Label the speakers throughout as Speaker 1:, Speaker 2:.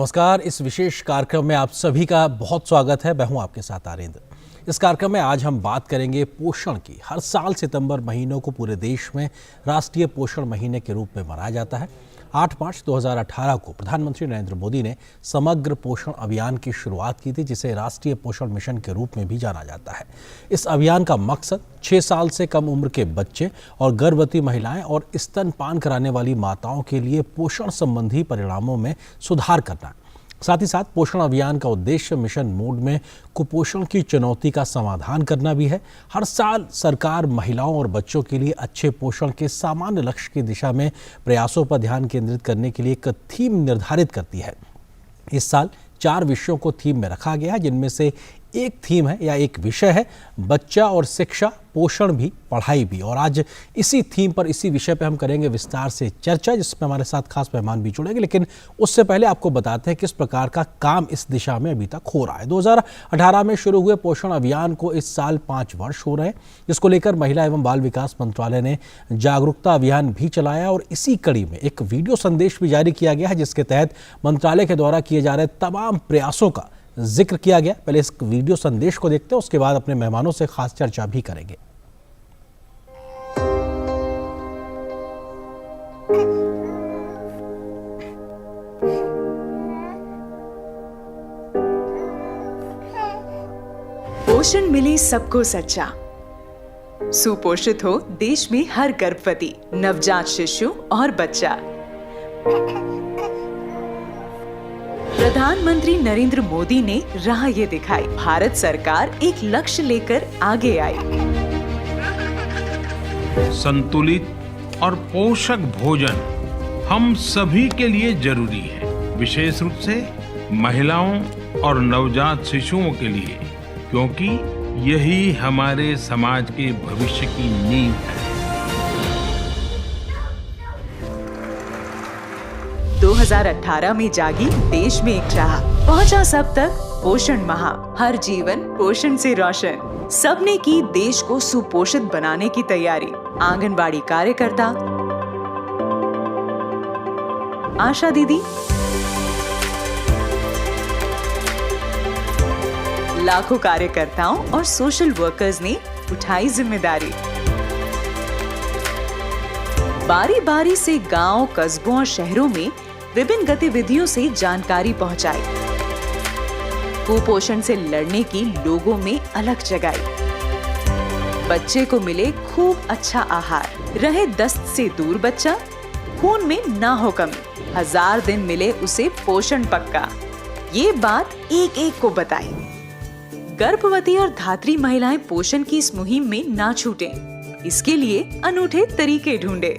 Speaker 1: नमस्कार। इस विशेष कार्यक्रम में आप सभी का बहुत स्वागत है। मैं हूं आपके साथ आरिंद। इस कार्यक्रम में आज हम बात करेंगे पोषण की। हर साल सितंबर महीनों को पूरे देश में राष्ट्रीय पोषण महीने के रूप में मनाया जाता है। 8 मार्च 2018 को प्रधानमंत्री नरेंद्र मोदी ने समग्र पोषण अभियान की शुरुआत की थी, जिसे राष्ट्रीय पोषण मिशन के रूप में भी जाना जाता है। इस अभियान का मकसद 6 साल से कम उम्र के बच्चे और गर्भवती महिलाएं और स्तनपान कराने वाली माताओं के लिए पोषण संबंधी परिणामों में सुधार करना। साथ ही साथ पोषण अभियान का उद्देश्य मिशन मोड में कुपोषण की चुनौती का समाधान करना भी है। हर साल सरकार महिलाओं और बच्चों के लिए अच्छे पोषण के सामान्य लक्ष्य की दिशा में प्रयासों पर ध्यान केंद्रित करने के लिए एक थीम निर्धारित करती है। इस साल 4 विषयों को थीम में रखा गया है, जिनमें से एक थीम है या एक विषय है बच्चा और शिक्षा, पोषण भी, पढ़ाई भी। और आज इसी थीम पर, इसी विषय पर हम करेंगे विस्तार से चर्चा, जिसमें हमारे साथ खास मेहमान भी जुड़ेंगे। लेकिन उससे पहले आपको बताते हैं किस प्रकार का काम इस दिशा में अभी तक हो रहा है। 2018 में शुरू हुए पोषण अभियान को इस साल 5 वर्ष हो रहे हैं, जिसको लेकर महिला एवं बाल विकास मंत्रालय ने जागरूकता अभियान भी चलाया और इसी कड़ी में एक वीडियो संदेश भी जारी किया गया है, जिसके तहत मंत्रालय के द्वारा किए जा रहे तमाम प्रयासों का जिक्र किया गया। पहले इस वीडियो संदेश को देखते हैं, उसके बाद अपने मेहमानों से खास चर्चा भी करेंगे।
Speaker 2: पोषण मिले सबको सच्चा, सुपोषित हो देश में हर गर्भवती, नवजात शिशु और बच्चा। प्रधानमंत्री नरेंद्र मोदी ने राह ये दिखाई। भारत सरकार एक लक्ष्य लेकर आगे आई।
Speaker 3: संतुलित और पोषक भोजन हम सभी के लिए जरूरी है, विशेष रूप से महिलाओं और नवजात शिशुओं के लिए, क्योंकि यही हमारे समाज के भविष्य की नींव है।
Speaker 2: 2018 में जागी देश में एक चाह, पहुंचा सब तक पोषण माह। हर जीवन पोषण से रोशन। सबने की देश को सुपोषित बनाने की तैयारी। आंगनबाड़ी कार्यकर्ता, आशा दीदी, लाखों कार्यकर्ताओं और सोशल वर्कर्स ने उठाई जिम्मेदारी। बारी बारी से गांव, कस्बों और शहरों में विभिन्न गतिविधियों से जानकारी पहुंचाई। कुपोषण से लड़ने की लोगों में अलख जगाई। बच्चे को मिले खूब अच्छा आहार, रहे दस्त से दूर बच्चा, खून में ना हो कमी, 1000 दिन मिले उसे पोषण पक्का। ये बात एक एक को बताई। गर्भवती और धात्री महिलाएं पोषण की इस मुहिम में ना छूटें, इसके लिए अनूठे तरीके ढूंढे।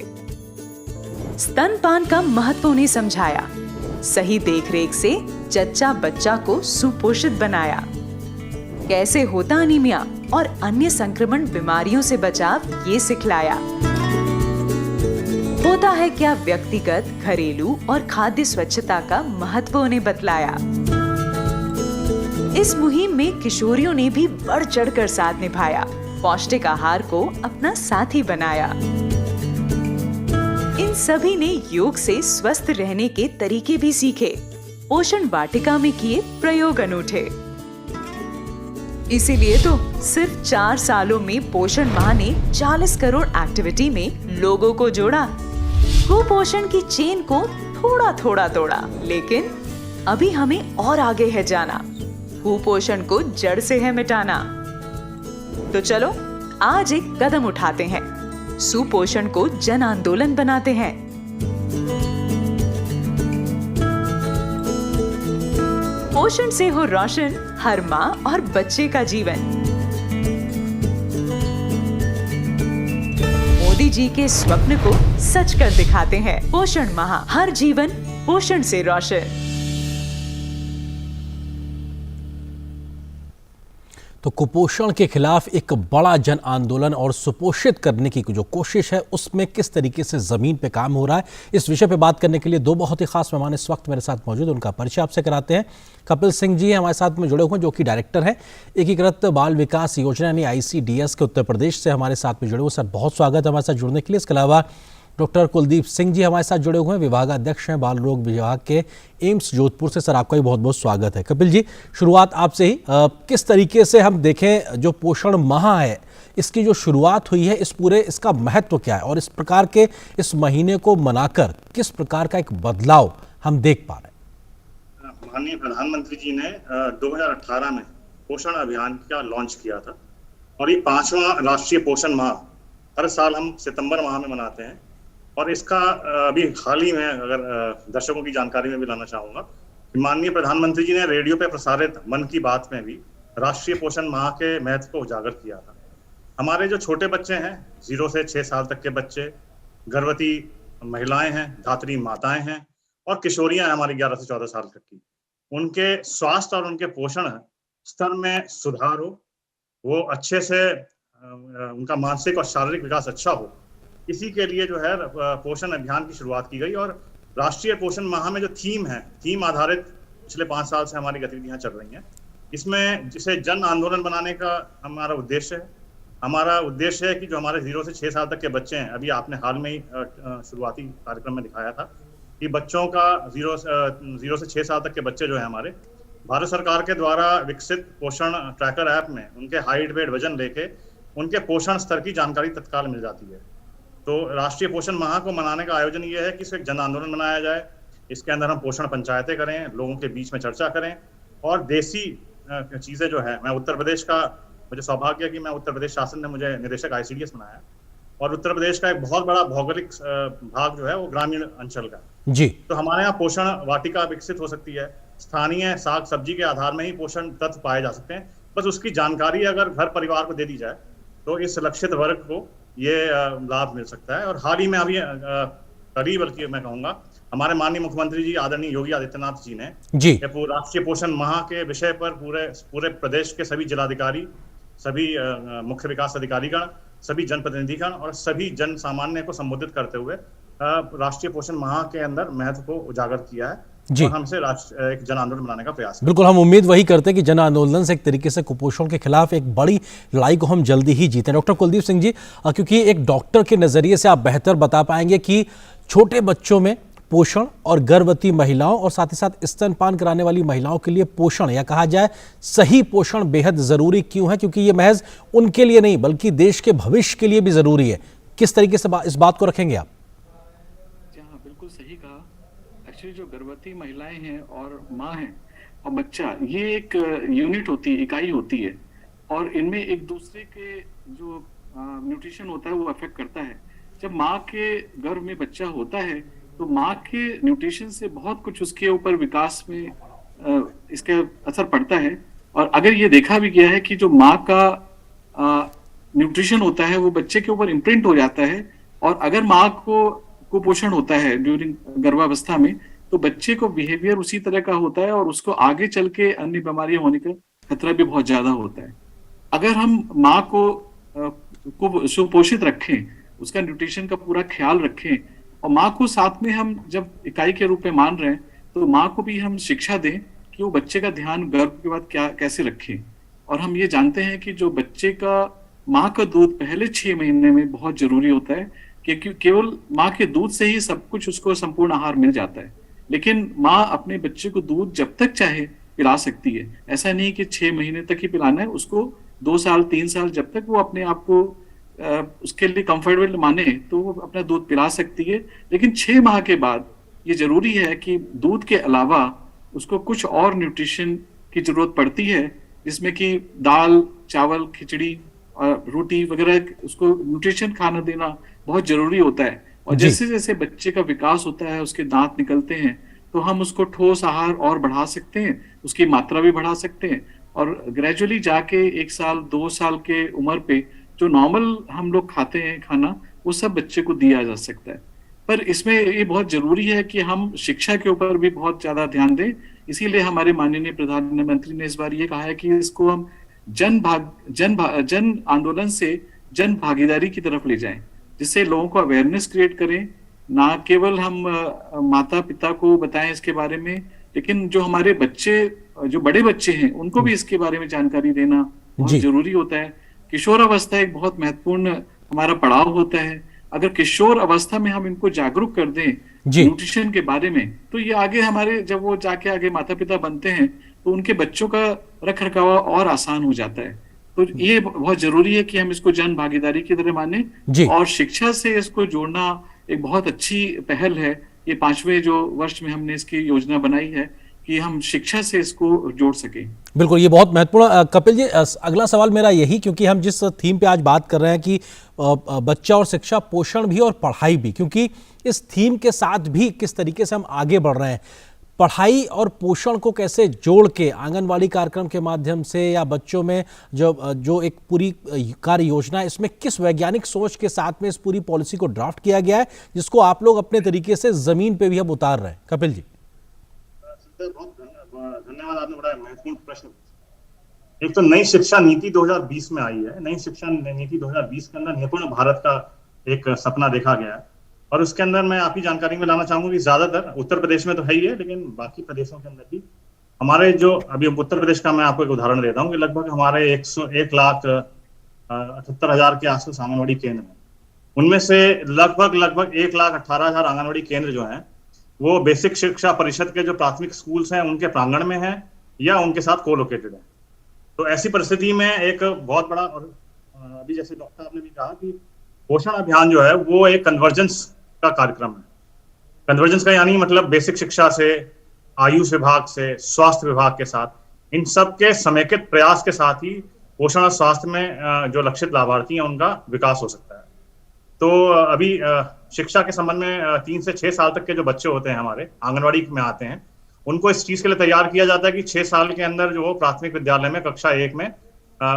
Speaker 2: स्तनपान का महत्व उन्हें समझाया। सही देखरेख से जच्चा बच्चा को सुपोषित बनाया। कैसे होता अनीमिया और अन्य संक्रमण बीमारियों से बचाव, ये सिखलाया। होता है क्या व्यक्तिगत, घरेलू और खाद्य स्वच्छता का महत्व उन्हें बतलाया। इस मुहिम में किशोरियों ने भी बढ़ चढ़कर साथ निभाया। पौष्टिक आहार को अपना साथी बनाया। इन सभी ने योग से स्वस्थ रहने के तरीके भी सीखे। पोषण वाटिका में किए प्रयोग अनूठे। इसीलिए तो सिर्फ 4 सालों में पोषण माह ने 40 करोड़ एक्टिविटी में लोगों को जोड़ा। कुपोषण की चेन को थोड़ा थोड़ा तोड़ा, लेकिन अभी हमें और आगे है जाना। कुपोषण को जड़ से है मिटाना। तो चलो आज एक कदम उठाते हैं, सुपोषण को जन आंदोलन बनाते हैं। पोषण से हो रोशन हर माँ और बच्चे का जीवन। मोदी जी के स्वप्न को सच कर दिखाते हैं। पोषण माह, हर जीवन पोषण से रोशन।
Speaker 1: तो कुपोषण के खिलाफ एक बड़ा जन आंदोलन और सुपोषित करने की जो कोशिश है, उसमें किस तरीके से जमीन पे काम हो रहा है, इस विषय पे बात करने के लिए 2 बहुत ही खास मेहमान इस वक्त मेरे साथ मौजूद हैं। उनका परिचय आपसे कराते हैं। कपिल सिंह जी हमारे साथ में जुड़े हुए हैं, जो कि डायरेक्टर हैं एकीकृत बाल विकास योजना यानी ICDS के उत्तर प्रदेश से हमारे साथ में जुड़े हुए। सर बहुत स्वागत है हमारे साथ जुड़ने के लिए। इसके अलावा डॉक्टर कुलदीप सिंह जी हमारे साथ जुड़े हुए हैं, विभागाध्यक्ष हैं बाल रोग विभाग के एम्स जोधपुर से। सर, आपका भी बहुत बहुत स्वागत है। कपिल जी, शुरुआत आपसे ही, किस तरीके से हम देखें जो पोषण माह है इसकी जो शुरुआत हुई है, इसका महत्व क्या है और इस प्रकार के इस महीने को मनाकर किस प्रकार का एक बदलाव हम देख पा रहे हैं?
Speaker 4: माननीय प्रधानमंत्री जी ने 2018 में पोषण अभियान का लॉन्च किया था और ये 5वां राष्ट्रीय पोषण माह हर साल हम सितंबर माह में मनाते हैं। और इसका अभी हाल ही में, अगर दर्शकों की जानकारी में भी लाना चाहूंगा कि माननीय प्रधानमंत्री जी ने रेडियो पे प्रसारित मन की बात में भी राष्ट्रीय पोषण माह के महत्व को उजागर किया था। हमारे जो छोटे बच्चे हैं, 0 से 6 साल तक के बच्चे, गर्भवती महिलाएं हैं, धात्री माताएं हैं और किशोरियां हैं हमारी 11 से 14 साल तक की, उनके स्वास्थ्य और उनके पोषण स्तर में सुधार हो, वो अच्छे से उनका मानसिक और शारीरिक विकास अच्छा हो, इसी के लिए जो है पोषण अभियान की शुरुआत की गई। और राष्ट्रीय पोषण माह में जो थीम है, थीम आधारित पिछले 5 साल से हमारी गतिविधियां चल रही हैं। इसमें जिसे जन आंदोलन बनाने का हमारा उद्देश्य है। हमारा उद्देश्य है कि जो हमारे 0 से 6 साल तक के बच्चे हैं, अभी आपने हाल में ही शुरुआती कार्यक्रम में दिखाया था कि बच्चों का 0 से 6 साल तक के बच्चे जो है हमारे, भारत सरकार के द्वारा विकसित पोषण ट्रैकर ऐप में उनके हाइट, वेट, वजन लेके उनके पोषण स्तर की जानकारी तत्काल मिल जाती है। तो राष्ट्रीय पोषण माह को मनाने का आयोजन ये है कि इसे एक जन आंदोलन बनाया जाए। इसके अंदर हम पोषण पंचायतें करें, लोगों के बीच में चर्चा करें और देसी चीजें जो है, मैं उत्तर प्रदेश का, मुझे सौभाग्य है कि मैं उत्तर प्रदेश शासन ने मुझे निदेशक ICDS बनाया और उत्तर प्रदेश का एक बहुत बड़ा भौगोलिक भाग जो है वो ग्रामीण अंचल का
Speaker 1: जी।
Speaker 4: तो हमारे यहाँ पोषण वाटिका विकसित हो सकती है। स्थानीय साग सब्जी के आधार में ही पोषण तत्व पाए जा सकते हैं। बस उसकी जानकारी अगर घर परिवार को दे दी जाए तो इस लक्षित वर्ग को ये लाभ मिल सकता है। और हाल ही में अभी करीब, बल्कि मैं कहूँगा, हमारे माननीय मुख्यमंत्री जी आदरणीय योगी आदित्यनाथ जी ने राष्ट्रीय पोषण माह के विषय पर पूरे प्रदेश के सभी जिलाधिकारी, सभी मुख्य विकास अधिकारीगण, सभी जनप्रतिनिधिगण और सभी जन सामान्य को संबोधित करते हुए राष्ट्रीय पोषण माह के अंदर महत्व को उजागर किया है जी। और हमसे एक जन आंदोलन बनाने का प्रयास।
Speaker 1: बिल्कुल, हम उम्मीद वही करते हैं कि जन आंदोलन से एक तरीके से कुपोषण के खिलाफ एक बड़ी लड़ाई को हम जल्दी ही जीतें। डॉक्टर कुलदीप सिंह जी, क्योंकि एक डॉक्टर के नजरिए से आप बेहतर बता पाएंगे कि छोटे बच्चों में पोषण और गर्भवती महिलाओं और साथ ही साथ स्तनपान कराने वाली महिलाओं के लिए पोषण, या कहा जाए सही पोषण, बेहद जरूरी क्यों है? क्योंकि ये महज उनके लिए नहीं बल्कि देश के भविष्य के लिए भी जरूरी है। किस तरीके से इस बात को रखेंगे आप?
Speaker 5: हाँ, बिल्कुल सही कहा। एक्चुअली जो गर्भवती महिलाएं हैं और माँ है और बच्चा, ये एक यूनिट होती है, इकाई होती है और इनमें एक दूसरे के जो न्यूट्रिशन होता है वो अफेक्ट करता है। जब माँ के गर्भ में बच्चा होता है तो माँ के न्यूट्रिशन से बहुत कुछ उसके ऊपर विकास में इसका असर पड़ता है। और अगर ये देखा भी गया है कि जो माँ का न्यूट्रिशन होता है वो बच्चे के ऊपर इम्प्रिंट हो जाता है, और अगर माँ को कुपोषण होता है ड्यूरिंग गर्भावस्था में तो बच्चे को बिहेवियर उसी तरह का होता है और उसको आगे चल के अन्य बीमारियां होने का खतरा भी बहुत ज्यादा होता है। अगर हम माँ को सुपोषित रखें, उसका न्यूट्रिशन का पूरा ख्याल रखें और माँ को साथ में हम जब इकाई के रूप में मान रहे हैं तो माँ को भी हम शिक्षा दें कि वो बच्चे का ध्यान गर्भ के बाद कैसे रखें। और हम ये जानते हैं कि जो बच्चे का माँ का दूध पहले 6 महीने में बहुत जरूरी होता है, क्योंकि केवल माँ के दूध से ही सब कुछ उसको संपूर्ण आहार मिल जाता है। लेकिन माँ अपने बच्चे को दूध जब तक चाहे पिला सकती है। ऐसा नहीं कि 6 महीने तक ही पिलाना है, उसको 2 साल 3 साल जब तक वो अपने आप को उसके लिए कंफर्टेबल माने तो वो अपना दूध पिला सकती है। लेकिन 6 माह के बाद ये जरूरी है कि दूध के अलावा उसको कुछ और न्यूट्रिशन की जरूरत पड़ती है, जिसमें कि दाल, चावल, खिचड़ी और रोटी वगैरह, उसको न्यूट्रिशन खाना देना बहुत जरूरी होता है। और जैसे जैसे बच्चे का विकास होता है, उसके दांत निकलते हैं, तो हम उसको ठोस आहार और बढ़ा सकते हैं, उसकी मात्रा भी बढ़ा सकते हैं और ग्रेजुअली जाके 1 साल 2 साल के उम्र पे जो नॉर्मल हम लोग खाते हैं खाना, वो सब बच्चे को दिया जा सकता है। पर इसमें ये बहुत जरूरी है कि हम शिक्षा के ऊपर भी बहुत ज्यादा ध्यान दें। इसीलिए हमारे माननीय प्रधानमंत्री ने इस बार ये कहा है कि इसको हम जन आंदोलन से जन भागीदारी की तरफ ले जाएं, जिससे लोगों को अवेयरनेस क्रिएट करें। ना केवल हम माता पिता को बताएं इसके बारे में, लेकिन जो हमारे बच्चे, जो बड़े बच्चे हैं, उनको भी इसके बारे में जानकारी देना बहुत जरूरी होता है। किशोरावस्था एक बहुत महत्वपूर्ण हमारा पड़ाव होता है। अगर किशोर अवस्था में हम इनको जागरूक कर दें
Speaker 1: जी।
Speaker 5: न्यूट्रिशन के बारे में, तो ये आगे हमारे जब वो जाके आगे माता पिता बनते हैं तो उनके बच्चों का रख रखाव और आसान हो जाता है। तो ये बहुत जरूरी है कि हम इसको जन भागीदारी की तरह माने
Speaker 1: जी।
Speaker 5: और शिक्षा से इसको जोड़ना एक बहुत अच्छी पहल है। ये 5वें जो वर्ष में हमने इसकी योजना बनाई है कि हम शिक्षा से इसको जोड़ सकें।
Speaker 1: बिल्कुल, ये बहुत महत्वपूर्ण। कपिल जी, अगला सवाल मेरा यही, क्योंकि हम जिस थीम पे आज बात कर रहे हैं कि बच्चा और शिक्षा, पोषण भी और पढ़ाई भी, क्योंकि इस थीम के साथ भी किस तरीके से हम आगे बढ़ रहे हैं, पढ़ाई और पोषण को कैसे जोड़ के आंगनवाड़ी कार्यक्रम के माध्यम से या बच्चों में जो एक पूरी कार्य योजना है, इसमें किस वैज्ञानिक सोच के साथ में इस पूरी पॉलिसी को ड्राफ्ट किया गया है, जिसको आप लोग अपने तरीके से जमीन पे भी अब उतार रहे हैं? कपिल जी।
Speaker 4: बहुत धन्यवाद, आपने बड़ा महत्वपूर्ण प्रश्न पूछा। एक तो नई शिक्षा नीति 2020 में आई है। नई शिक्षा नीति 2020 के अंदर निपुण भारत का एक सपना देखा गया है, और उसके अंदर मैं आपकी जानकारी में लाना चाहूंगा कि ज्यादातर उत्तर प्रदेश में तो है ही है, लेकिन बाकी प्रदेशों के अंदर भी हमारे जो अभी उत्तर प्रदेश का मैं आपको एक उदाहरण देता हूँ कि लगभग हमारे 1,78,000 के आसपास आंगनबाड़ी केंद्र हैं। उनमें से लगभग 1,18,000 आंगनबाड़ी केंद्र जो हैं वो बेसिक शिक्षा परिषद के जो प्राथमिक स्कूल्स हैं उनके प्रांगण में है या उनके साथ को-लोकेटेड है। तो ऐसी परिस्थिति में एक बहुत बड़ा, और अभी जैसे डॉक्टर आपने भी कहा कि पोषण अभियान जो है वो एक कन्वर्जेंस का कार्यक्रम है। कन्वर्जेंस का यानी मतलब बेसिक शिक्षा से, आयुष विभाग से, स्वास्थ्य विभाग के साथ, इन सब के समेकित प्रयास के साथ ही पोषण और स्वास्थ्य में जो लक्षित लाभार्थी हैं उनका विकास हो सकता है। तो अभी शिक्षा के संबंध में 3 से 6 साल तक के जो बच्चे होते हैं हमारे आंगनवाड़ी में आते हैं, उनको इस चीज के लिए तैयार किया जाता है कि 6 साल के अंदर जो प्राथमिक विद्यालय में कक्षा 1 में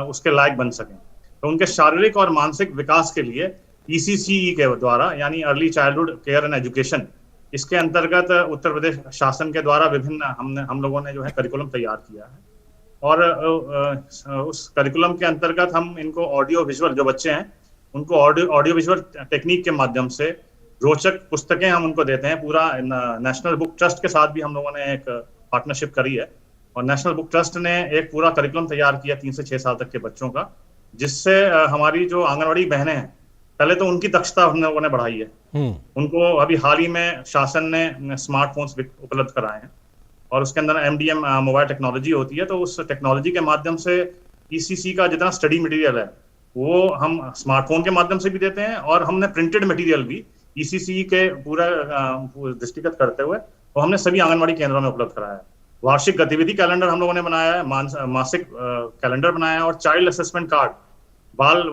Speaker 4: उसके लायक बन सकें। तो उनके शारीरिक और मानसिक विकास के लिए ECCE के द्वारा, यानी early childhood care and education, इसके अंतर्गत उत्तर प्रदेश शासन के द्वारा विभिन्न हम लोगों ने जो है करिकुलम तैयार किया है। और उस करिकुलम के अंतर्गत हम इनको ऑडियो विजुअल, जो बच्चे हैं उनको ऑडियो विजुअल टेक्निक के माध्यम से रोचक पुस्तकें हम उनको देते हैं। पूरा नेशनल बुक ट्रस्ट के साथ भी हम लोगों ने एक पार्टनरशिप करी है, और नेशनल बुक ट्रस्ट ने एक पूरा करिकुलम तैयार किया 3 से 6 साल तक के बच्चों का, जिससे हमारी जो आंगनवाड़ी बहनें हैं, पहले तो उनकी दक्षता हम लोगों ने बढ़ाई है। उनको अभी हाल ही में शासन ने स्मार्टफोन्स उपलब्ध कराए हैं, और उसके अंदर MDM मोबाइल टेक्नोलॉजी होती है। तो उस टेक्नोलॉजी के माध्यम से ECC का जितना स्टडी मटेरियल है वो हम स्मार्टफोन के माध्यम से भी देते हैं, और हमने प्रिंटेड मटेरियल भी ECC के पूरा दृष्टिगत करते हुए वो हमने सभी आंगनवाड़ी केंद्रों में उपलब्ध कराया है। वार्षिक गतिविधि कैलेंडर हम लोगों ने बनाया है, मासिक कैलेंडर बनाया है, और चाइल्ड असेसमेंट कार्ड, बाल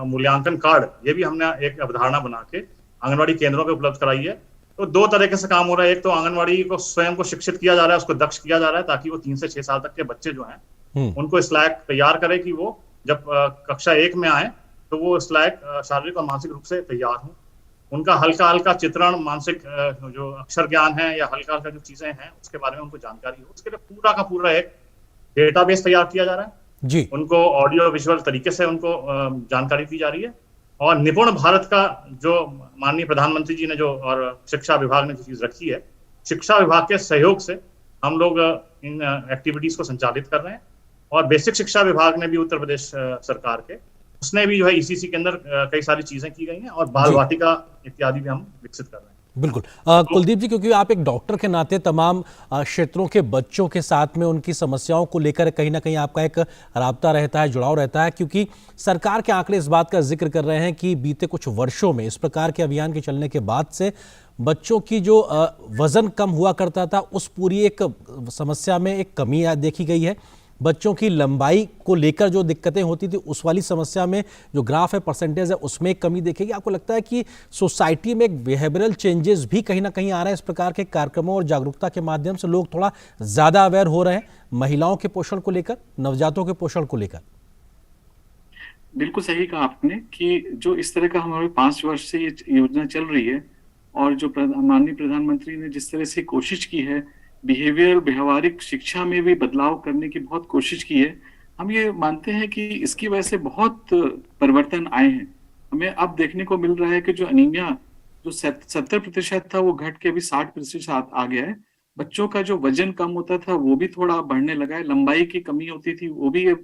Speaker 4: मूल्यांकन कार्ड, ये भी हमने एक अवधारणा बना के आंगनवाड़ी केंद्रों पे उपलब्ध कराई है। तो 2 तरीके से काम हो रहा है। एक तो आंगनवाड़ी को स्वयं को शिक्षित किया जा रहा है, उसको दक्ष किया जा रहा है, ताकि वो 3 से 6 साल तक के बच्चे जो हैं उनको इस लायक तैयार करे कि वो जब कक्षा 1 में आए तो वो इस लायक शारीरिक और मानसिक रूप से तैयार हों। उनका हल्का हल्का चित्रण, मानसिक जो अक्षर ज्ञान है या हल्का हल्का जो चीजें हैं उसके बारे में उनको जानकारी हो, उसके लिए पूरा का पूरा एक डेटाबेस तैयार किया जा रहा है
Speaker 1: जी।
Speaker 4: उनको ऑडियो विजुअल तरीके से उनको जानकारी दी जा रही है। और निपुण भारत का जो माननीय प्रधानमंत्री जी ने जो, और शिक्षा विभाग ने जो चीज रखी है, शिक्षा विभाग के सहयोग से हम लोग इन एक्टिविटीज को संचालित कर रहे हैं। और बेसिक शिक्षा विभाग ने भी उत्तर प्रदेश सरकार के, उसने भी जो है ECC के अंदर कई सारी चीजें की गई हैं, और बाल वाटिका इत्यादि भी हम विकसित कर रहे हैं।
Speaker 1: बिल्कुल। कुलदीप जी, क्योंकि आप एक डॉक्टर के नाते तमाम क्षेत्रों के बच्चों के साथ में उनकी समस्याओं को लेकर कहीं ना कहीं आपका एक राब्ता रहता है, जुड़ाव रहता है, क्योंकि सरकार के आंकड़े इस बात का जिक्र कर रहे हैं कि बीते कुछ वर्षों में इस प्रकार के अभियान के चलने के बाद से बच्चों की जो वजन कम हुआ करता था, उस पूरी एक समस्या में एक कमी देखी गई है। बच्चों की लंबाई को लेकर जो दिक्कतें होती थी, उस वाली समस्या में जो ग्राफ है, परसेंटेज है, उसमें एक कमी देखेगी। आपको लगता है कि सोसाइटी में एक बिहेवियरल चेंजेस भी कहीं ना कहीं आ रहे हैं इस प्रकार के कार्यक्रमों और जागरूकता के माध्यम से? लोग थोड़ा ज्यादा अवेयर हो रहे हैं महिलाओं के पोषण को लेकर, नवजातों के पोषण को लेकर?
Speaker 5: बिल्कुल सही कहा आपने कि जो इस तरह का हमारे 5 वर्ष से ये योजना चल रही है, और जो माननीय प्रधानमंत्री ने जिस तरह से कोशिश की है व्यवहारिक शिक्षा में भी बदलाव करने की बहुत कोशिश की है, हम ये मानते हैं कि इसकी वजह से बहुत परिवर्तन आए हैं। हमें अब देखने को मिल रहा है कि जो अनीमिया जो 70% था वो घट के अभी 60% आ गया है। बच्चों का जो वजन कम होता था वो भी थोड़ा बढ़ने लगा है, लंबाई की कमी होती थी वो भी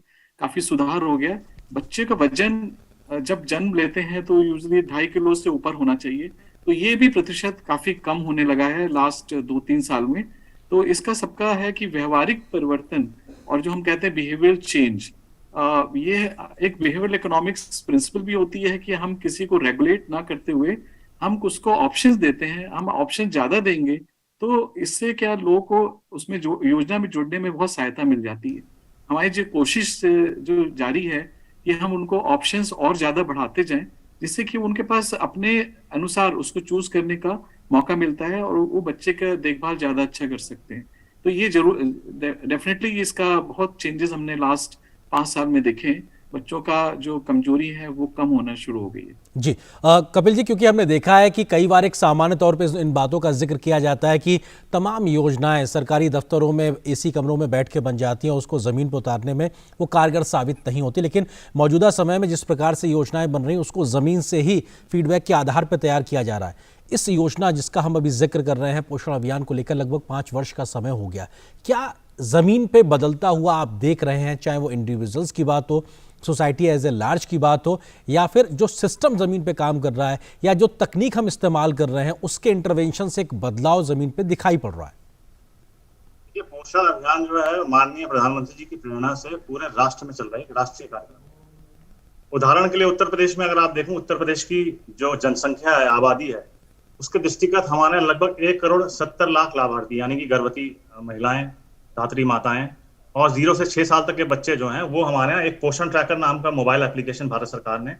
Speaker 5: काफी सुधार हो गया है। बच्चे का वजन जब जन्म लेते हैं तो यूजुअली 2.5 किलो से ऊपर होना चाहिए। तो ये भी प्रतिशत काफी कम होने लगा है लास्ट 2-3 साल में। तो इसका सबका है कि व्यवहारिक परिवर्तन और जो हम कहते हैं बिहेवियर चेंज, ये एक बिहेवियरल इकोनॉमिक्स प्रिंसिपल भी होती है कि हम किसी को रेगुलेट ना करते हुए हम उसको ऑप्शंस देते हैं। हम ऑप्शन ज्यादा देंगे तो इससे क्या लोगों को उसमें जो योजना में जुड़ने में बहुत सहायता मिल जाती है। हमारी जो कोशिश जो जारी है कि हम उनको ऑप्शंस और ज्यादा बढ़ाते जाएं, जिससे कि उनके पास अपने अनुसार उसको चूज करने का मौका मिलता है और वो बच्चे का देखभाल ज्यादा अच्छा कर सकते हैं। तो ये जरूर डेफिनेटली इसका बहुत चेंजेस हमने लास्ट 5 साल में देखे हैं। बच्चों का जो कमजोरी है वो कम होना शुरू हो गई है।
Speaker 1: जी कपिल जी, क्योंकि हमने देखा है कि कई बार एक सामान्य तौर पे इन बातों का जिक्र किया जाता है कि तमाम योजनाएं सरकारी दफ्तरों में एसी कमरों में बैठ के बन जाती हैं, उसको ज़मीन पर उतारने में वो कारगर साबित नहीं होती। लेकिन मौजूदा समय में जिस प्रकार से योजनाएं बन रही हैं उसको ज़मीन से ही फीडबैक के आधार पर तैयार किया जा रहा है। इस योजना जिसका हम अभी जिक्र कर रहे हैं, पोषण अभियान को लेकर लगभग 5 वर्ष का समय हो गया, क्या ज़मीन पे बदलता हुआ आप देख रहे हैं, चाहे वो इंडिविजुअल्स की बात हो, सोसाइटी एज ए लार्ज की बात हो, या फिर जो सिस्टम ज़मीन पे काम कर रहा है या जो तकनीक हम इस्तेमाल कर रहे हैं उसके इंटरवेंशन से एक बदलाव ज़मीन पे दिखाई पड़ रहा है?
Speaker 4: ये पोषण अभियान जो है माननीय प्रधानमंत्री जी की प्रेरणा से पूरे राष्ट्र में चल रहा है, एक राष्ट्रीय कार्यक्रम। उदाहरण के लिए उत्तर प्रदेश में अगर आप देखें, उत्तर प्रदेश की जो जनसंख्या है, आबादी है, उसके दृष्टिगत हमारे लगभग 1,70,00,000 लाभार्थी यानी कि गर्भवती महिलाएं, धात्री माताएं और 0 से 6 साल तक के बच्चे जो हैं वो हमारे यहाँ एक पोषण ट्रैकर नाम का मोबाइल एप्लीकेशन भारत सरकार ने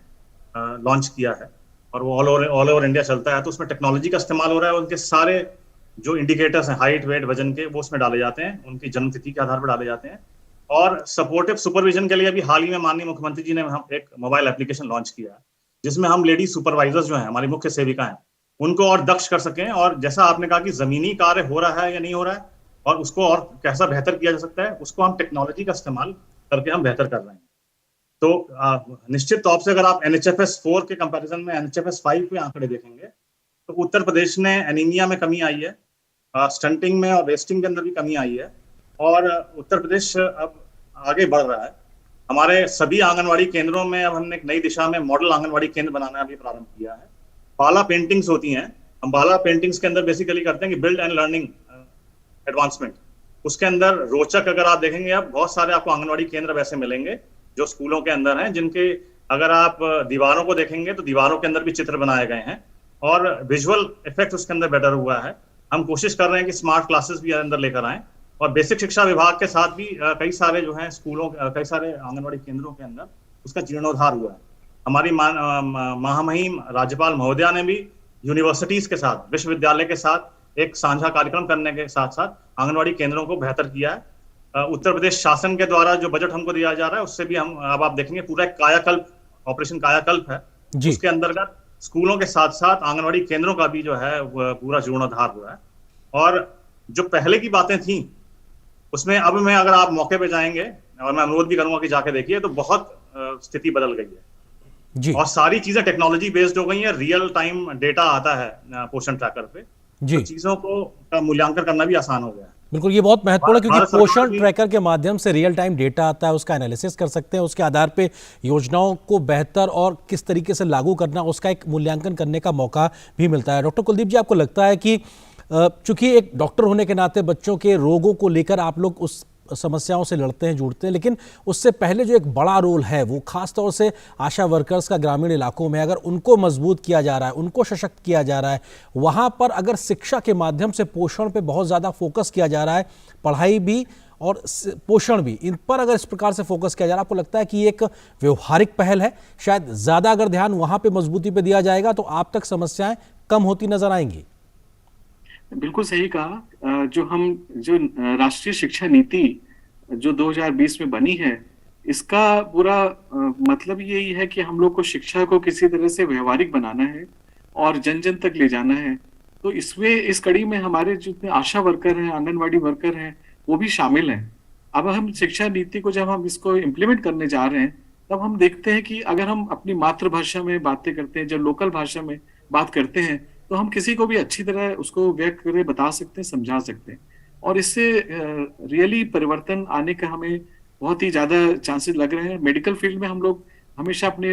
Speaker 4: लॉन्च किया है और वो ऑल ओवर इंडिया चलता है। तो उसमें टेक्नोलॉजी का इस्तेमाल हो रहा है। उनके सारे जो इंडिकेटर्स हैं हाइट, वेट, वजन के, वो उसमें डाले जाते हैं, उनकी जन्म तिथि के आधार पर डाले जाते हैं। और सपोर्टिव सुपरविजन के लिए अभी हाल ही में माननीय मुख्यमंत्री जी ने हम एक मोबाइल एप्लीकेशन लॉन्च किया है जिसमें हम लेडी सुपरवाइजर्स जो है, हमारी मुख्य सेविका है, उनको और दक्ष कर सकें। और जैसा आपने कहा कि जमीनी कार्य हो रहा है या नहीं हो रहा है और उसको और कैसा बेहतर किया जा सकता है, उसको हम टेक्नोलॉजी का इस्तेमाल करके हम बेहतर कर रहे हैं। तो निश्चित तौर से अगर आप NHFS 4 के कंपैरिजन में NHFS 5 के आंकड़े देखेंगे तो उत्तर प्रदेश ने एनीमिया में कमी आई है, स्टंटिंग में और वेस्टिंग के अंदर भी कमी आई है और उत्तर प्रदेश अब आगे बढ़ रहा है। हमारे सभी आंगनवाड़ी केंद्रों में अब हमने एक नई दिशा में मॉडल आंगनवाड़ी केंद्र बनाना भी प्रारंभ किया है। बाला पेंटिंग्स होती हैं, हम बाला पेंटिंग्स के अंदर बेसिकली करते हैं कि बिल्ड एंड लर्निंग एडवांसमेंट। उसके अंदर रोचक अगर आप देखेंगे, अब बहुत सारे आपको आंगनवाड़ी केंद्र वैसे मिलेंगे जो स्कूलों के अंदर हैं, जिनके अगर आप दीवारों को देखेंगे तो दीवारों के अंदर भी चित्र बनाए गए हैं और विजुअल इफेक्ट उसके अंदर बेटर हुआ है। हम कोशिश कर रहे हैं कि स्मार्ट क्लासेस भी अंदर लेकर आए और बेसिक शिक्षा विभाग के साथ भी कई सारे जो है स्कूलों, कई सारे आंगनवाड़ी केंद्रों के अंदर उसका जीर्णोद्धार हुआ है। हमारी महामहिम राज्यपाल महोदया ने भी यूनिवर्सिटीज के साथ, विश्वविद्यालय के साथ एक साझा कार्यक्रम करने के साथ साथ आंगनवाड़ी केंद्रों को बेहतर किया है। उत्तर प्रदेश शासन के द्वारा जो बजट हमको दिया जा रहा है उससे भी हम, अब आप देखेंगे, पूरा एक कायाकल्प, ऑपरेशन कायाकल्प है जी। उसके अंतर्गत स्कूलों के साथ साथ आंगनवाड़ी केंद्रों का भी जो है पूरा जीर्णोद्धार हुआ है। और जो पहले की बातें थी उसमें अब मैं, अगर आप मौके पे जाएंगे और मैं अनुरोध भी करूंगा कि जाके देखिए, तो बहुत स्थिति बदल गई है जी। और सारी चीजें टेक्नोलॉजी बेस्ड हो गई है, रियल टाइम डेटा आता है पोषण ट्रैकर पे जी। तो चीजों का मूल्यांकन करना भी आसान हो गया है।
Speaker 1: बिल्कुल, ये बहुत महत्वपूर्ण है क्योंकि पोषण ट्रैकर के माध्यम से रियल टाइम डेटा आता है, उसका एनालिसिस कर सकते हैं, उसके आधार पे योजनाओं को बेहतर और किस तरीके से लागू करना उसका एक मूल्यांकन करने का मौका भी मिलता है। डॉक्टर कुलदीप जी, आपको लगता है कि चूंकि एक डॉक्टर होने के नाते बच्चों के रोगों को लेकर आप लोग उस समस्याओं से लड़ते हैं, जुड़ते हैं, लेकिन उससे पहले जो एक बड़ा रोल है वो खास तौर से आशा वर्कर्स का ग्रामीण इलाकों में, अगर उनको मजबूत किया जा रहा है, उनको सशक्त किया जा रहा है, वहाँ पर अगर शिक्षा के माध्यम से पोषण पे बहुत ज़्यादा फोकस किया जा रहा है, पढ़ाई भी और पोषण भी, इन पर अगर इस प्रकार से फोकस किया जा रहा है, आपको लगता है कि एक व्यवहारिक पहल है? शायद ज़्यादा अगर ध्यान वहाँ पर मजबूती पर दिया जाएगा तो आप तक समस्याएँ कम होती नजर आएंगी।
Speaker 5: बिल्कुल सही कहा। जो राष्ट्रीय शिक्षा नीति जो 2020 में बनी है, इसका पूरा मतलब यही है कि हम लोग को शिक्षा को किसी तरह से व्यवहारिक बनाना है और जन जन तक ले जाना है। तो इसमें इस कड़ी में हमारे जितने आशा वर्कर हैं, आंगनवाड़ी वर्कर हैं, वो भी शामिल हैं। अब हम शिक्षा नीति को जब हम इसको इम्प्लीमेंट करने जा रहे हैं, तब हम देखते हैं कि अगर हम अपनी मातृभाषा में बातें करते हैं, जब लोकल भाषा में बात करते हैं, तो हम किसी को भी अच्छी तरह उसको व्यक्त करके बता सकते हैं, समझा सकते हैं और इससे रियली परिवर्तन आने का हमें बहुत ही ज्यादा चांसेस लग रहे हैं। मेडिकल फील्ड में हम लोग हमेशा अपने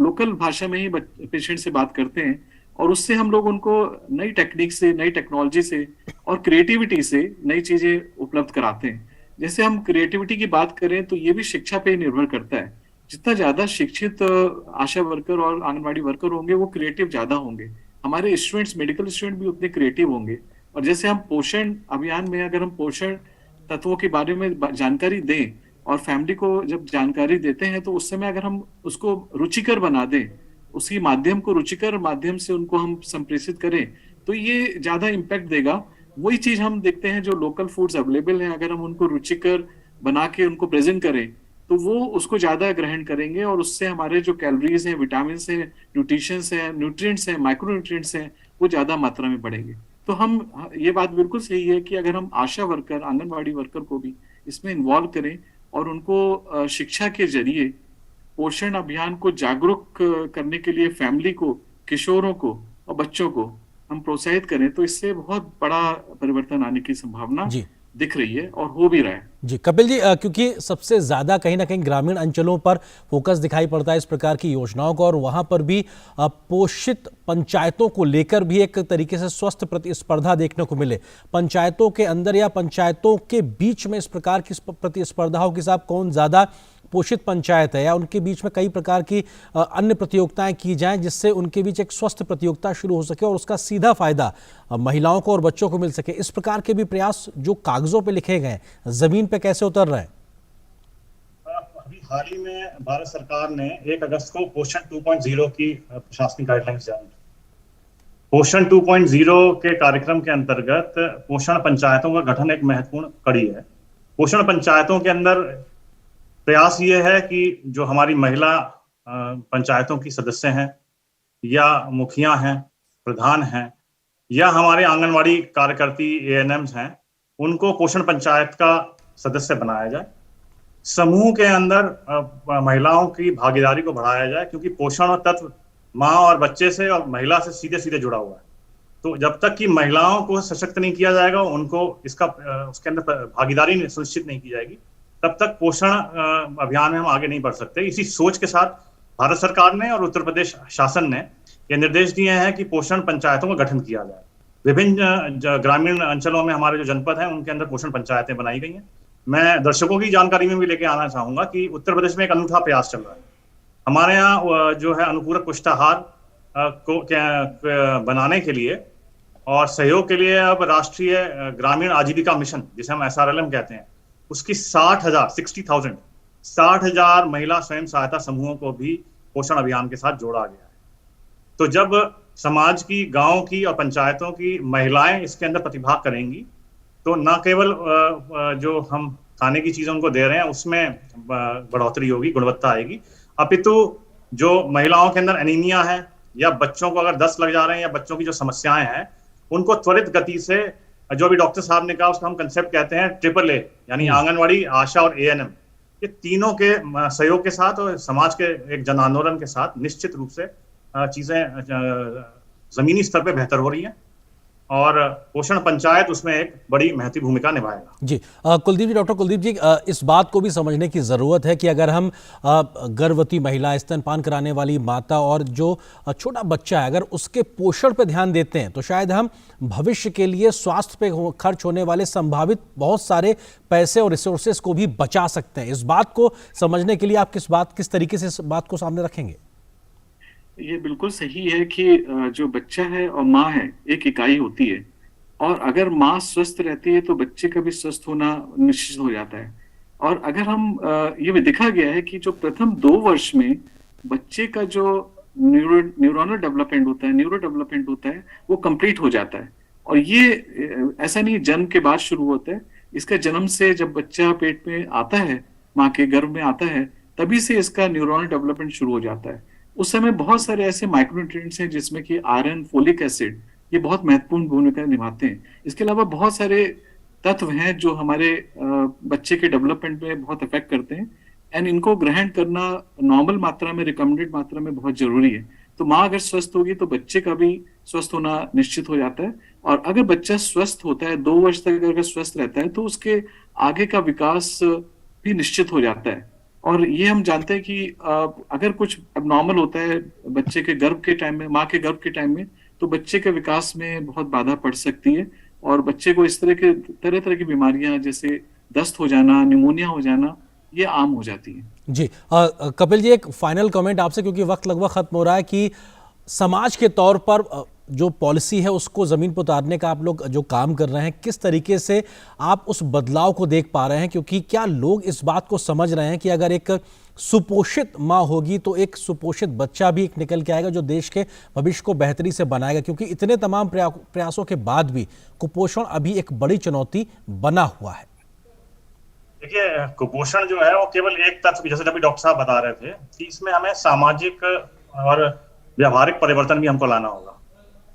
Speaker 5: लोकल भाषा में ही पेशेंट से बात करते हैं, और उससे हम लोग उनको नई टेक्निक से, नई टेक्नोलॉजी से और क्रिएटिविटी से नई चीजें उपलब्ध कराते हैं। जैसे हम क्रिएटिविटी की बात करें तो ये भी शिक्षा पे ही निर्भर करता है। जितना ज्यादा शिक्षित आशा वर्कर और आंगनबाड़ी वर्कर होंगे वो क्रिएटिव ज्यादा होंगे। हमारे स्टूडेंट्स, मेडिकल स्टूडेंट भी उतने क्रिएटिव होंगे। और जैसे हम पोषण अभियान में अगर हम पोषण तत्वों के बारे में जानकारी दें और फैमिली को जब जानकारी देते हैं तो उस समय अगर हम उसको रुचिकर बना दें, उसी माध्यम को रुचिकर माध्यम से उनको हम संप्रेषित करें, तो ये ज्यादा इम्पैक्ट देगा। वही चीज हम देखते हैं जो लोकल फूड्स अवेलेबल हैं, अगर हम उनको रुचिकर बना के उनको प्रेजेंट करें तो वो उसको ज्यादा ग्रहण करेंगे, और उससे हमारे जो कैलोरीज हैं, विटामिन हैं, न्यूट्रिशंस हैं, न्यूट्रिएंट्स हैं, माइक्रो न्यूट्रिएंट्स हैं, वो ज्यादा मात्रा में बढ़ेंगे। तो हम, ये बात बिल्कुल सही है कि अगर हम आशा वर्कर, आंगनबाड़ी वर्कर को भी इसमें इन्वॉल्व करें और उनको शिक्षा के जरिए पोषण अभियान को जागरूक करने के लिए फैमिली को, किशोरों को और बच्चों को हम प्रोत्साहित करें, तो इससे बहुत बड़ा परिवर्तन आने की संभावना
Speaker 1: जी
Speaker 5: दिख रही है और हो भी रहा है।
Speaker 1: जी कपिल जी, क्योंकि सबसे ज़्यादा कहीं ना कहीं ग्रामीण अंचलों पर फोकस दिखाई पड़ता है इस प्रकार की योजनाओं का, और वहाँ पर भी पोषित पंचायतों को लेकर भी एक तरीके से स्वस्थ प्रतिस्पर्धा देखने को मिले। पंचायतों के अंदर या पंचायतों के बीच में इस प्रकार की प्रतिस्पर्धा हो कि साहब कौन ज़्यादा पोषित पंचायत है, या उनके बीच में कई प्रकार की अन्य प्रतियोगिताएं की जाएं जिससे उनके बीच एक स्वस्थ प्रतियोगिता शुरू हो सके और उसका सीधा फायदा महिलाओं को और बच्चों को मिल सके। इस प्रकार के भी प्रयास जो कागजों पे लिखे गए जमीन पे कैसे उतर रहे हैं?
Speaker 4: अभी हाल ही में भारत सरकार ने 1 अगस्त को पोषण 2.0 की प्रशासनिक गाइडलाइंस जारी की। पोषण 2.0 के कार्यक्रम के अंतर्गत पोषण पंचायतों का गठन एक महत्वपूर्ण कड़ी है। पोषण पंचायतों के अंदर प्रयास ये है कि जो हमारी महिला पंचायतों की सदस्य हैं या मुखिया हैं, प्रधान हैं, या हमारे आंगनवाड़ी कार्यकर्ती ANMs हैं, उनको पोषण पंचायत का सदस्य बनाया जाए। समूह के अंदर महिलाओं की भागीदारी को बढ़ाया जाए, क्योंकि पोषण और तत्व माँ और बच्चे से और महिला से सीधे सीधे जुड़ा हुआ है। तो जब तक कि महिलाओं को सशक्त नहीं किया जाएगा, उनको उसके अंदर भागीदारी सुनिश्चित नहीं की जाएगी, तब तक पोषण अभियान में हम आगे नहीं बढ़ सकते। इसी सोच के साथ भारत सरकार ने और उत्तर प्रदेश शासन ने ये निर्देश दिए हैं कि पोषण पंचायतों का गठन किया जाए। विभिन्न ग्रामीण अंचलों में हमारे जो जनपद हैं उनके अंदर पोषण पंचायतें बनाई गई हैं। मैं दर्शकों की जानकारी में भी लेके आना चाहूंगा कि उत्तर प्रदेश में एक अनूठा प्रयास चल रहा है। हमारे यहाँ जो है अनुपूरक पुष्टाहार को बनाने के लिए और सहयोग के लिए अब राष्ट्रीय ग्रामीण आजीविका मिशन, जिसे हम SRLM कहते हैं, उसकी 60,000 महिला स्वयं सहायता समूहों को भी पोषण अभियान के साथ जोड़ा गया है। तो जब समाज की, गांव की और पंचायतों की महिलाएं इसके अंदर प्रतिभाग करेंगी, तो न केवल जो हम खाने की चीजें उनको दे रहे हैं उसमें बढ़ोतरी होगी, गुणवत्ता आएगी, अपितु जो महिलाओं के अंदर एनीमिया है या बच्चों को अगर दस्त लग जा रहे हैं या बच्चों की जो समस्याएं हैं, उनको त्वरित गति से, जो भी डॉक्टर साहब ने कहा उसका हम कंसेप्ट कहते हैं AAA, यानी आंगनवाड़ी, आशा और ANM, ये तीनों के सहयोग के साथ और समाज के एक जन आंदोलन के साथ निश्चित रूप से चीजें जमीनी स्तर पे बेहतर हो रही हैं, और पोषण पंचायत उसमें एक बड़ी महत्वपूर्ण भूमिका निभाएगा।
Speaker 1: जी कुलदीप जी, डॉक्टर कुलदीप जी, इस बात को भी समझने की ज़रूरत है कि अगर हम गर्भवती महिला, स्तनपान कराने वाली माता और जो छोटा बच्चा है, अगर उसके पोषण पर ध्यान देते हैं तो शायद हम भविष्य के लिए स्वास्थ्य पे खर्च होने वाले संभावित बहुत सारे पैसे और रिसोर्सेज को भी बचा सकते हैं। इस बात को समझने के लिए आप किस तरीके से इस बात को सामने रखेंगे?
Speaker 5: ये बिल्कुल सही है कि जो बच्चा है और माँ है एक इकाई होती है, और अगर माँ स्वस्थ रहती है तो बच्चे का भी स्वस्थ होना निश्चित हो जाता है। और अगर हम ये भी देखा गया है कि जो प्रथम 2 वर्ष में बच्चे का जो न्यूरोनल डेवलपमेंट होता है वो कंप्लीट हो जाता है। और ये ऐसा नहीं जन्म के बाद शुरू होता है, इसका जन्म से जब बच्चा पेट में आता है, माँ के गर्भ में आता है, तभी से इसका न्यूरोनल डेवलपमेंट शुरू हो जाता है। उस समय बहुत सारे ऐसे माइक्रोन्यूट्रिएंट्स हैं जिसमें कि आयरन, फोलिक एसिड, ये बहुत महत्वपूर्ण भूमिका निभाते हैं। इसके अलावा बहुत सारे तत्व हैं जो हमारे बच्चे के डेवलपमेंट में बहुत इफेक्ट करते हैं, एंड इनको ग्रहण करना नॉर्मल मात्रा में, रिकमेंडेड मात्रा में बहुत जरूरी है। तो माँ अगर स्वस्थ होगी तो बच्चे का भी स्वस्थ होना निश्चित हो जाता है। और अगर बच्चा स्वस्थ होता है, 2 वर्ष तक अगर स्वस्थ रहता है, तो उसके आगे का विकास भी निश्चित हो जाता है। और ये हम जानते हैं कि अगर कुछ abnormal होता है बच्चे के गर्भ के टाइम में, माँ के गर्भ के टाइम में, तो बच्चे के विकास में बहुत बाधा पड़ सकती है और बच्चे को इस तरह तरह की बीमारियां जैसे दस्त हो जाना, निमोनिया हो जाना, ये आम हो जाती है।
Speaker 1: जी कपिल जी, एक फाइनल कमेंट आपसे, क्योंकि वक्त लगभग खत्म हो रहा है, कि समाज के तौर पर जो पॉलिसी है उसको ज़मीन पर उतारने का आप लोग जो काम कर रहे हैं, किस तरीके से आप उस बदलाव को देख पा रहे हैं? क्योंकि क्या लोग इस बात को समझ रहे हैं कि अगर एक सुपोषित माँ होगी तो एक सुपोषित बच्चा भी एक निकल के आएगा जो देश के भविष्य को बेहतरी से बनाएगा? क्योंकि इतने तमाम प्रयासों के बाद भी कुपोषण अभी एक बड़ी चुनौती बना हुआ है।
Speaker 4: देखिए, कुपोषण जो है वो केवल एक तत्व, जैसे अभी डॉक्टर साहब बता रहे थे, कि इसमें हमें सामाजिक और व्यवहारिक परिवर्तन भी हमको लाना होगा।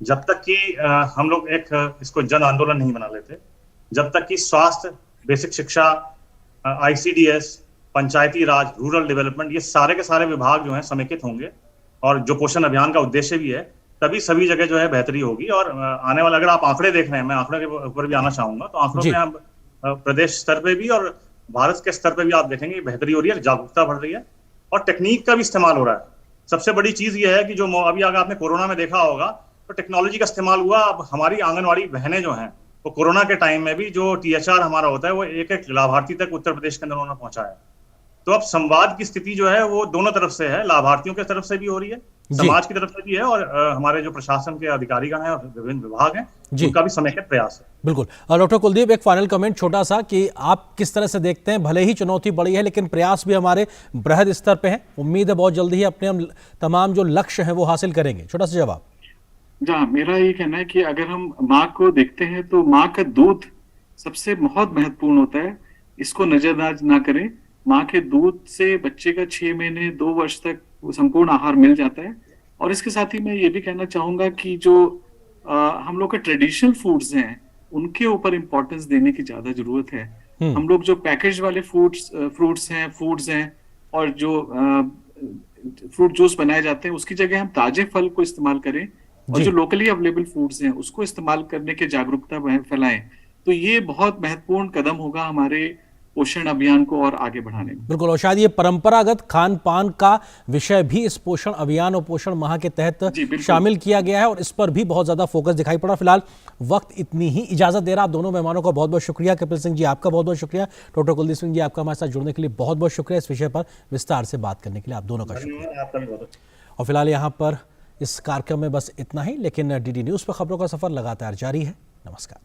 Speaker 4: जब तक कि हम लोग इसको जन आंदोलन नहीं बना लेते, जब तक कि स्वास्थ्य, बेसिक शिक्षा, ICDS, पंचायती राज, रूरल डेवलपमेंट, ये सारे के सारे विभाग जो हैं समेकित होंगे और जो पोषण अभियान का उद्देश्य भी है, तभी सभी जगह जो है बेहतरी होगी। और आने वाला, अगर आप आंकड़े देख रहे हैं, मैं आंकड़ों के ऊपर भी आना चाहूंगा, तो आंकड़ों में हम प्रदेश स्तर पे भी और भारत के स्तर पे भी आप देखेंगे बेहतरी हो रही है, जागरूकता बढ़ रही है और टेक्निक का भी इस्तेमाल हो रहा है। सबसे बड़ी चीज ये है कि जो अभी अगर आपने कोरोना में देखा होगा तो टेक्नोलॉजी का इस्तेमाल हुआ। अब हमारी आंगनवाड़ी बहनें जो हैं वो कोरोना के टाइम में भी जो THR हमारा होता है वो एक एक लाभार्थी तक उत्तर प्रदेश के अंदर उन्होंने पहुंचाया। तो अब संवाद की स्थिति जो है वो दोनों तरफ से है, लाभार्थियों की तरफ से भी हो रही है, समाज की तरफ से भी है और हमारे जो प्रशासन के अधिकारीगण हैं और विभिन्न विभाग हैं उनका भी समेकित प्रयास है।
Speaker 1: बिल्कुल। डॉक्टर कुलदीप, एक फाइनल कमेंट छोटा सा, कि आप किस तरह से देखते हैं, भले ही चुनौती बड़ी है लेकिन प्रयास भी हमारे बृहद स्तर पे है, उम्मीद है बहुत जल्दी ही अपने हम तमाम जो लक्ष्य हैं वो हासिल करेंगे? छोटा सा जवाब।
Speaker 5: जहाँ मेरा ये कहना है कि अगर हम माँ को देखते हैं तो माँ का दूध सबसे बहुत महत्वपूर्ण होता है, इसको नजरअंदाज ना करें। माँ के दूध से बच्चे का 6 महीने 2 वर्ष तक संपूर्ण आहार मिल जाता है। और इसके साथ ही मैं ये भी कहना चाहूंगा कि जो हम लोग के ट्रेडिशनल फूड्स हैं उनके ऊपर इम्पोर्टेंस देने की ज्यादा जरूरत है। हम लोग जो पैकेज वाले फूड्स हैं और जो फ्रूट जूस बनाए जाते हैं उसकी जगह हम ताजे फल को इस्तेमाल करें और जो लोकली अवेलेबल फूड्स हैं उसको इस्तेमाल करने के जागरूकता फैलाएं। तो ये बहुत महत्वपूर्ण कदम होगा हमारे पोषण अभियान को और आगे बढ़ाने में।
Speaker 1: बिल्कुल, और शायद ये परंपरागत खान पान का विषय भी इस पोषण अभियान और पोषण माह के तहत शामिल किया गया है और इस पर भी बहुत ज्यादा फोकस दिखाई पड़ा। फिलहाल वक्त इतनी ही इजाजत दे रहा। आप दोनों मेहमानों का बहुत बहुत शुक्रिया। कपिल सिंह जी, आपका बहुत बहुत शुक्रिया। डॉक्टर कुलदीप सिंह जी, आपका हमारे साथ जुड़ने के लिए बहुत बहुत शुक्रिया। इस विषय पर विस्तार से बात करने के लिए आप दोनों का शुक्रिया। और फिलहाल यहाँ पर इस कार्यक्रम में बस इतना ही, लेकिन DD न्यूज़ पर खबरों का सफर लगातार जारी है। नमस्कार।